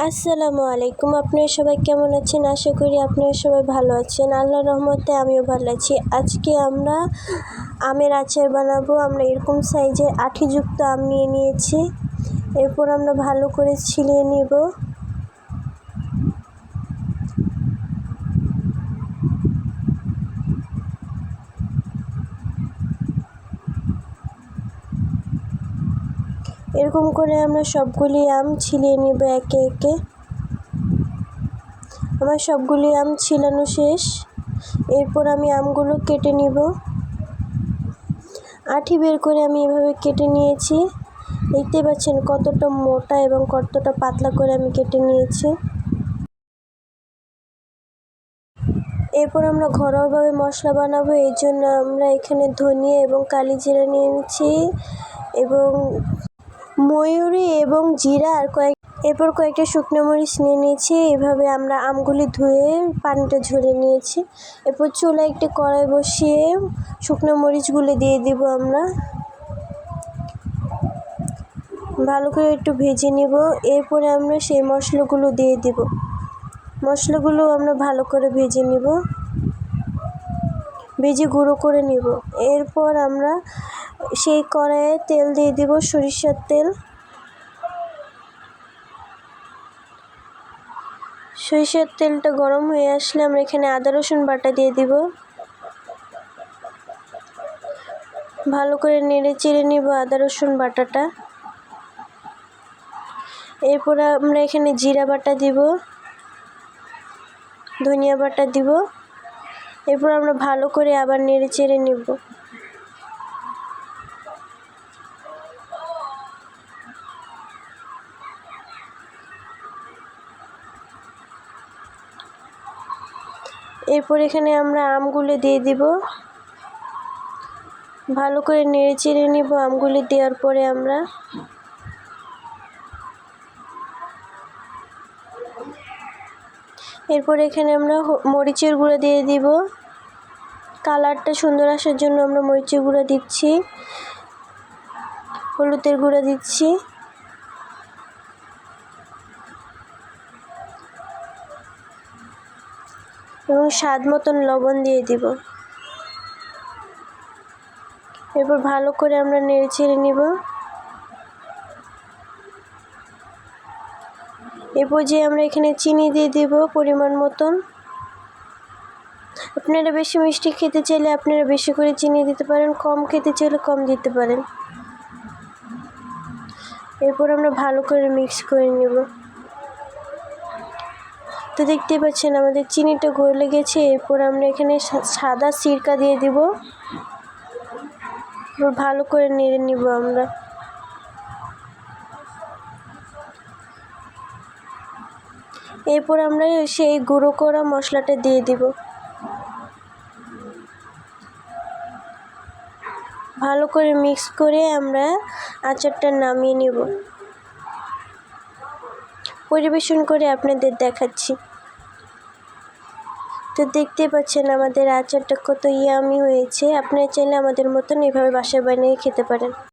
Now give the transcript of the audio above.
আসসালামু আলাইকুম। আপনারা সবাই কেমন আছেন? আশা করি আপনারা সবাই ভালো আছেন। আল্লাহর রহমতে আমিও ভালো আছি। আজকে আমরা আমের আচার বানাবো। আমরা এরকম সাইজের আঠিযুক্ত আম নিয়ে নিয়েছি। এরপর আমরা ভালো করে ছিলিয়ে নিব। এরকম করে আমরা সবগুলি আম ছিলিয়ে নিব একে একে। আমার সবগুলি আম ছিলানো শেষ। এরপর আমি আমগুলো কেটে নিব। আঠি বের করে আমি এভাবে কেটে নিয়েছি। দেখতে পাচ্ছেন কতটা মোটা এবং কতটা পাতলা করে আমি কেটে নিয়েছি। এরপর আমরা ঘরোয়াভাবে মশলা বানাবো, এই জন্য আমরা এখানে ধনিয়া এবং কালি জিরা নিয়ে নিচ্ছি এবং ময়ূরী এবং জিরা আর এরপর কয়েকটা শুকনো মরিচ নিয়ে নিয়েছি। এভাবে আমরা আমগুলি ধুয়ে পানিটা ঝরিয়ে নিয়েছি। এরপর চুলায় একটি কড়াই বসিয়ে শুকনো মরিচগুলো দিয়ে দিব। আমরা ভালো করে একটু ভেজে নিব। এরপরে আমরা সেই মশলাগুলো দিয়ে দিব। মশলাগুলো আমরা ভালো করে ভেজে নিব, ভেজে গুঁড়ো করে নিব। এরপর আমরা সেই কড়াইয়ে তেল দিয়ে দিব, সরিষার তেল। সরিষার তেলটা গরম হয়ে আসলে আমরা এখানে আদা রসুন বাটা দিয়ে দিব। ভালো করে নেড়ে চেড়ে নিব আদা রসুন বাটাটা। এরপর আমরা এখানে জিরা বাটা দিব, ধনিয়া বাটা দিব। এরপর আমরা ভালো করে আবার নেড়ে চেড়ে নিব। এরপর এখানে আমরা আমগুলো দিয়ে দিব। ভালো করে নেড়ে চেড়ে নিব। আমগুলি দেওয়ার পরে আমরা এরপর এখানে আমরা মরিচের গুঁড়ো দিয়ে দিব। কালারটা সুন্দর আসার জন্য আমরা মরিচের গুঁড়ো দিচ্ছি, হলুদের গুঁড়ো দিচ্ছি এবং স্বাদ মতন লবণ দিয়ে দিব। এরপর ভালো করে আমরা নেড়ে চেড়ে নিব। এরপর যে আমরা এখানে চিনি দিয়ে দিব পরিমাণ মতন। আপনারা বেশি মিষ্টি খেতে চাইলে আপনারা বেশি করে চিনি দিতে পারেন, কম খেতে চাইলে কম দিতে পারেন। এরপর আমরা ভালো করে মিক্স করে নেব। তো দেখতে পাচ্ছেন আমাদের চিনিটা গলে গেছে। এরপর আমরা এখানে সাদা সিরকা দিয়ে দিব। ভালো করে নেড়ে নিব আমরা। এরপর আমরা সেই গুঁড়ো করা মশলাটা দিয়ে দিব। ভালো করে মিক্স করে আমরা আচারটা নামিয়ে নিব। পরিবেশন করে আপনাদের দেখাচ্ছি। তো দেখতে পাচ্ছেন আমাদের আচারটা কত ইয়ামি হয়েছে। আপনারা চাইলে আমাদের মতন এভাবে বাসায় বানিয়ে খেতে পারেন।